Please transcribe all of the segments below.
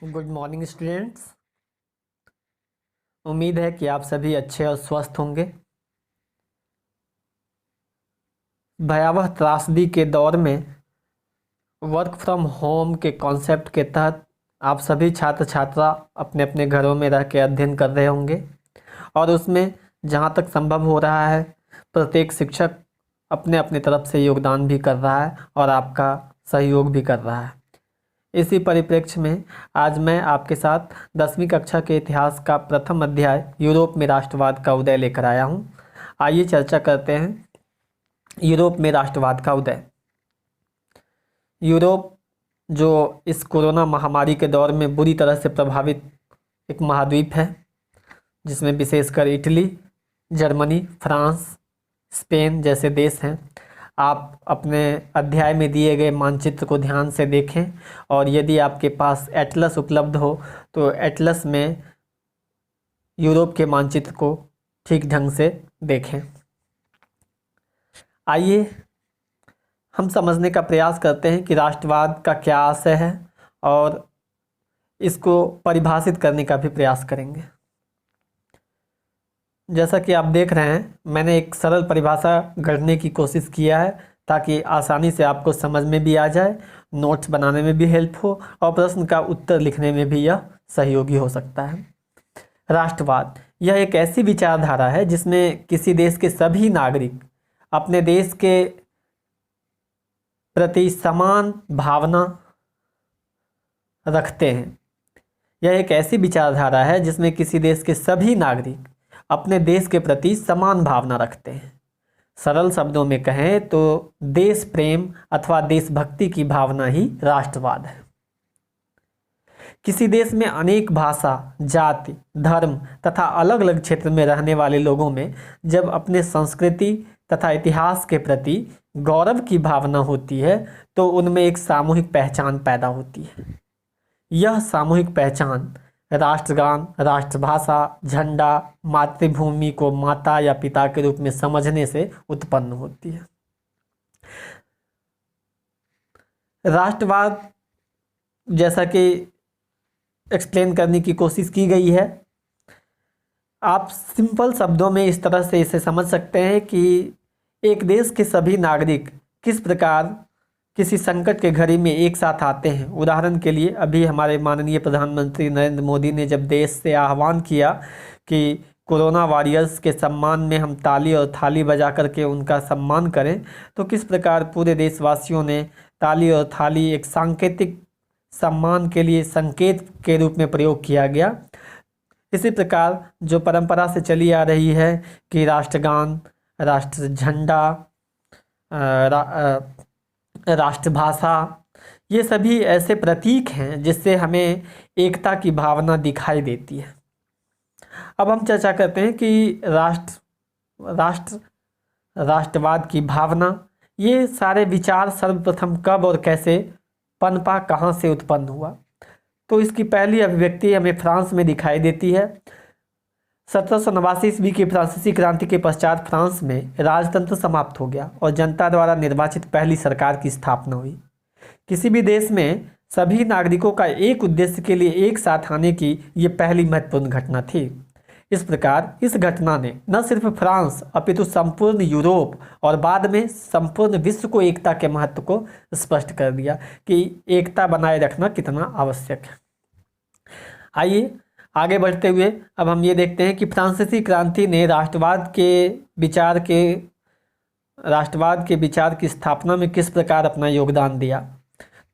Good morning students. उम्मीद है कि आप सभी अच्छे और स्वस्थ होंगे। भयावह त्रासदी के दौर में वर्क फ्रॉम होम के कॉन्सेप्ट के तहत आप सभी छात्र छात्रा अपने अपने घरों में रह के अध्ययन कर रहे होंगे और उसमें जहाँ तक संभव हो रहा है प्रत्येक शिक्षक अपने अपने तरफ से योगदान भी कर रहा है और आपका सहयोग भी कर रहा है। इसी परिप्रेक्ष्य में आज मैं आपके साथ 10वीं कक्षा के इतिहास का प्रथम अध्याय यूरोप में राष्ट्रवाद का उदय लेकर आया हूँ। आइए चर्चा करते हैं यूरोप में राष्ट्रवाद का उदय। यूरोप जो इस कोरोना महामारी के दौर में बुरी तरह से प्रभावित एक महाद्वीप है, जिसमें विशेषकर इटली, जर्मनी, फ्रांस, स्पेन जैसे देश हैं। आप अपने अध्याय में दिए गए मानचित्र को ध्यान से देखें और यदि आपके पास एटलस उपलब्ध हो तो एटलस में यूरोप के मानचित्र को ठीक ढंग से देखें। आइए हम समझने का प्रयास करते हैं कि राष्ट्रवाद का क्या आशय है और इसको परिभाषित करने का भी प्रयास करेंगे। जैसा कि आप देख रहे हैं, मैंने एक सरल परिभाषा गढ़ने की कोशिश किया है ताकि आसानी से आपको समझ में भी आ जाए, नोट्स बनाने में भी हेल्प हो और प्रश्न का उत्तर लिखने में भी यह सहयोगी हो सकता है। राष्ट्रवाद यह एक ऐसी विचारधारा है जिसमें किसी देश के सभी नागरिक अपने देश के प्रति समान भावना रखते हैं। यह एक ऐसी विचारधारा है जिसमें किसी देश के सभी नागरिक अपने देश के प्रति समान भावना रखते हैं। सरल शब्दों में कहें तो देश प्रेम अथवा देशभक्ति की भावना ही राष्ट्रवाद है। किसी देश में अनेक भाषा, जाति, धर्म तथा अलग अलग क्षेत्र में रहने वाले लोगों में जब अपने संस्कृति तथा इतिहास के प्रति गौरव की भावना होती है तो उनमें एक सामूहिक पहचान पैदा होती है। यह सामूहिक पहचान राष्ट्रगान, राष्ट्रभाषा, झंडा, मातृभूमि को माता या पिता के रूप में समझने से उत्पन्न होती है। राष्ट्रवाद जैसा कि एक्सप्लेन करने की कोशिश की गई है, आप सिंपल शब्दों में इस तरह से इसे समझ सकते हैं कि एक देश के सभी नागरिक किस प्रकार किसी संकट के घड़ी में एक साथ आते हैं। उदाहरण के लिए अभी हमारे माननीय प्रधानमंत्री नरेंद्र मोदी ने जब देश से आह्वान किया कि कोरोना वॉरियर्स के सम्मान में हम ताली और थाली बजा करके उनका सम्मान करें, तो किस प्रकार पूरे देशवासियों ने ताली और थाली एक सांकेतिक सम्मान के लिए संकेत के रूप में प्रयोग किया गया। इसी प्रकार जो परंपरा से चली आ रही है कि राष्ट्रगान, राष्ट्र झंडा, राष्ट्रभाषा, ये सभी ऐसे प्रतीक हैं जिससे हमें एकता की भावना दिखाई देती है। अब हम चर्चा करते हैं कि राष्ट्रवाद की भावना, ये सारे विचार सर्वप्रथम कब और कैसे पनपा, कहाँ से उत्पन्न हुआ। तो इसकी पहली अभिव्यक्ति हमें फ्रांस में दिखाई देती है। 1789 ईस्वी की फ्रांसीसी क्रांति के पश्चात फ्रांस में राजतंत्र समाप्त हो गया और जनता द्वारा निर्वाचित पहली सरकार की स्थापना हुई। किसी भी देश में सभी नागरिकों का एक उद्देश्य के लिए एक साथ आने की ये पहली महत्वपूर्ण घटना थी। इस प्रकार इस घटना ने न सिर्फ फ्रांस अपितु संपूर्ण यूरोप और बाद में संपूर्ण विश्व को एकता के महत्व को स्पष्ट कर दिया कि एकता बनाए रखना कितना आवश्यक है। आइए आगे बढ़ते हुए अब हम ये देखते हैं कि फ्रांसीसी क्रांति ने राष्ट्रवाद के विचार की स्थापना में किस प्रकार अपना योगदान दिया।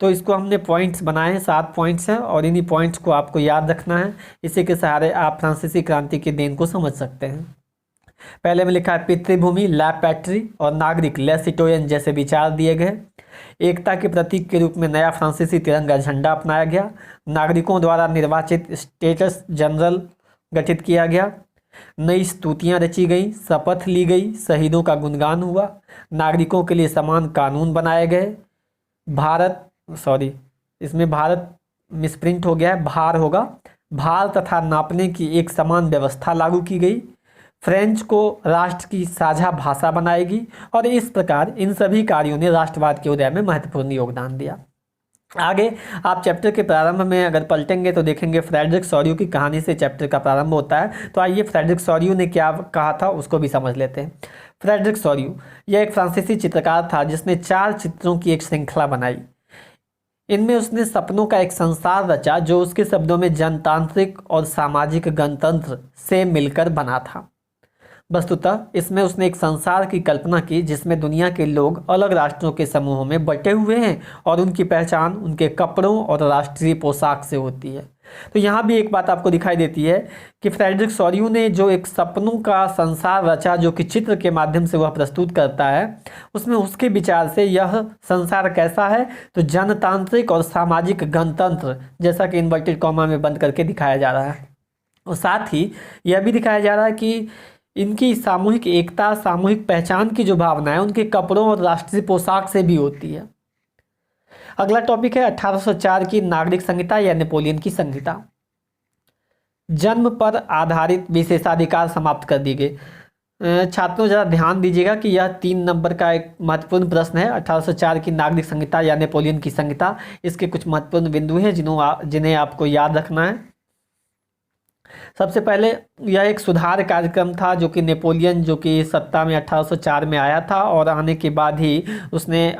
तो इसको हमने पॉइंट्स बनाए हैं, 7 पॉइंट्स हैं और इन्हीं पॉइंट्स को आपको याद रखना है। इसी के सहारे आप फ्रांसीसी क्रांति के देन को समझ सकते हैं। पहले में लिखा है पितृभूमि, ला पैट्री और नागरिक, ले सिटोयन जैसे विचार दिए गए। एकता के प्रतीक के रूप में नया फ्रांसीसी तिरंगा झंडा अपनाया गया। नागरिकों द्वारा निर्वाचित स्टेट्स जनरल गठित किया गया। नई स्तुतियाँ रची गई, शपथ ली गई, शहीदों का गुणगान हुआ। नागरिकों के लिए समान कानून बनाए गए। इसमें भारत मिसप्रिंट हो गया है, भार होगा। भार तथा नापने की एक समान व्यवस्था लागू की गई। फ्रेंच को राष्ट्र की साझा भाषा बनाएगी और इस प्रकार इन सभी कार्यों ने राष्ट्रवाद के उदय में महत्वपूर्ण योगदान दिया। आगे आप चैप्टर के प्रारंभ में अगर पलटेंगे तो देखेंगे फ्रेडरिक सॉरियो की कहानी से चैप्टर का प्रारंभ होता है। तो आइए फ्रेडरिक सॉरियो ने क्या कहा था उसको भी समझ लेते हैं। फ्रेडरिक सॉरियो यह एक फ्रांसीसी चित्रकार था जिसने 4 चित्रों की एक श्रृंखला बनाई। इनमें उसने सपनों का एक संसार रचा जो उसके शब्दों में जनतांत्रिक और सामाजिक गणतंत्र से मिलकर बना था। वस्तुतः इसमें उसने एक संसार की कल्पना की जिसमें दुनिया के लोग अलग राष्ट्रों के समूहों में बटे हुए हैं और उनकी पहचान उनके कपड़ों और राष्ट्रीय पोशाक से होती है। तो यहाँ भी एक बात आपको दिखाई देती है कि फ्रेडरिक सॉरियो ने जो एक सपनों का संसार रचा जो कि चित्र के माध्यम से वह प्रस्तुत करता है, उसमें उसके विचार से यह संसार कैसा है तो जनतांत्रिक और सामाजिक गणतंत्र, जैसा कि इन्वर्टेड कॉमा में बंद करके दिखाया जा रहा है। और साथ ही यह भी दिखाया जा रहा है कि इनकी सामूहिक एकता, सामूहिक पहचान की जो भावना है उनके कपड़ों और राष्ट्रीय पोशाक से भी होती है। अगला टॉपिक है 1804 की नागरिक संहिता या नेपोलियन की संहिता। जन्म पर आधारित विशेषाधिकार समाप्त कर दिए गए। छात्रों जरा ध्यान दीजिएगा कि यह 3 नंबर का एक महत्वपूर्ण प्रश्न है। 1804 की नागरिक संहिता या नेपोलियन की संहिता, इसके कुछ महत्वपूर्ण बिंदु हैं जिन्हें आपको याद रखना है। सबसे पहले यह एक सुधार कार्यक्रम था जो कि नेपोलियन जो कि सत्ता में 1804 में आया था और आने के बाद ही उसने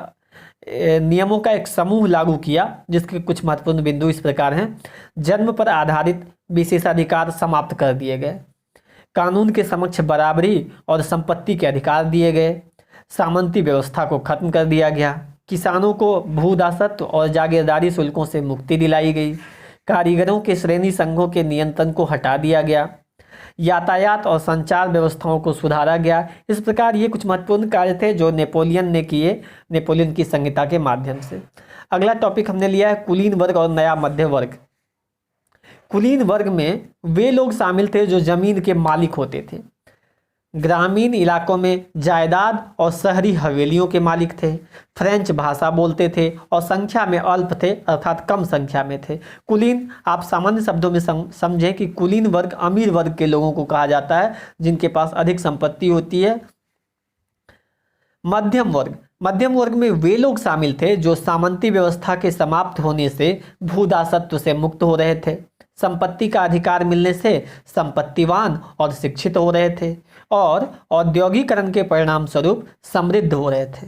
नियमों का एक समूह लागू किया जिसके कुछ महत्वपूर्ण बिंदु इस प्रकार हैं। जन्म पर आधारित विशेषाधिकार समाप्त कर दिए गए। कानून के समक्ष बराबरी और संपत्ति के अधिकार दिए गए। सामंती व्यवस्था को खत्म कर दिया गया। किसानों को भूदासत्व और जागीरदारी शुल्कों से मुक्ति दिलाई गई। कारीगरों के श्रेणी संघों के नियंत्रण को हटा दिया गया। यातायात और संचार व्यवस्थाओं को सुधारा गया। इस प्रकार ये कुछ महत्वपूर्ण कार्य थे जो नेपोलियन ने किए नेपोलियन की संहिता के माध्यम से। अगला टॉपिक हमने लिया है कुलीन वर्ग और नया मध्य वर्ग। कुलीन वर्ग में वे लोग शामिल थे जो जमीन के मालिक होते थे, ग्रामीण इलाकों में जायदाद और शहरी हवेलियों के मालिक थे, फ्रेंच भाषा बोलते थे और संख्या में अल्प थे अर्थात कम संख्या में थे। कुलीन आप सामान्य शब्दों में समझें कि कुलीन वर्ग अमीर वर्ग के लोगों को कहा जाता है जिनके पास अधिक संपत्ति होती है। मध्यम वर्ग में वे लोग शामिल थे जो सामंती व्यवस्था के समाप्त होने से भूदासत्व से मुक्त हो रहे थे, संपत्ति का अधिकार मिलने से संपत्तिवान और शिक्षित हो रहे थे और औद्योगिकरण के परिणाम स्वरूप समृद्ध हो रहे थे।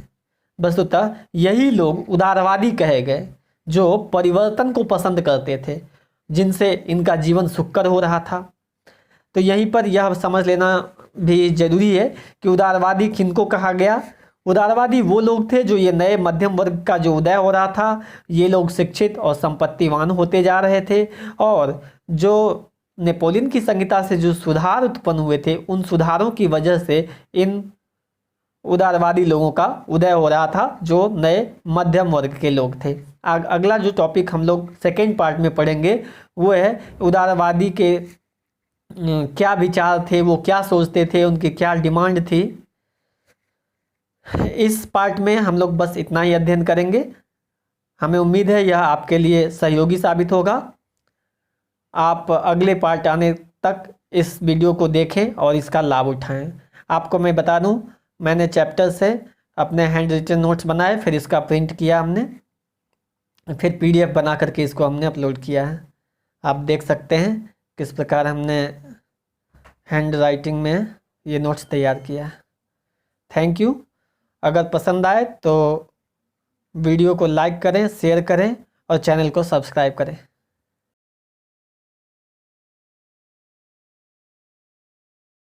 वस्तुतः यही लोग उदारवादी कहे गए जो परिवर्तन को पसंद करते थे जिनसे इनका जीवन सुखकर हो रहा था। तो यहीं पर यह समझ लेना भी जरूरी है कि उदारवादी किनको कहा गया। उदारवादी वो लोग थे जो ये नए मध्यम वर्ग का जो उदय हो रहा था, ये लोग शिक्षित और संपत्तिवान होते जा रहे थे और जो नेपोलियन की संहिता से जो सुधार उत्पन्न हुए थे उन सुधारों की वजह से इन उदारवादी लोगों का उदय हो रहा था जो नए मध्यम वर्ग के लोग थे। अगला जो टॉपिक हम लोग सेकेंड पार्ट में पढ़ेंगे वो है उदारवादी के क्या विचार थे, वो क्या सोचते थे, उनकी क्या डिमांड थी। इस पार्ट में हम लोग बस इतना ही अध्ययन करेंगे। हमें उम्मीद है यह आपके लिए सहयोगी साबित होगा। आप अगले पार्ट आने तक इस वीडियो को देखें और इसका लाभ उठाएं। आपको मैं बता दूं, मैंने चैप्टर से अपने हैंड रिटन नोट्स बनाए, फिर इसका प्रिंट किया हमने, फिर PDF बना करके इसको हमने अपलोड किया है। आप देख सकते हैं किस प्रकार हमने हैंड राइटिंग में ये नोट्स तैयार किया है। Thank you. अगर पसंद आए तो वीडियो को लाइक करें, शेयर करें और चैनल को सब्सक्राइब करें।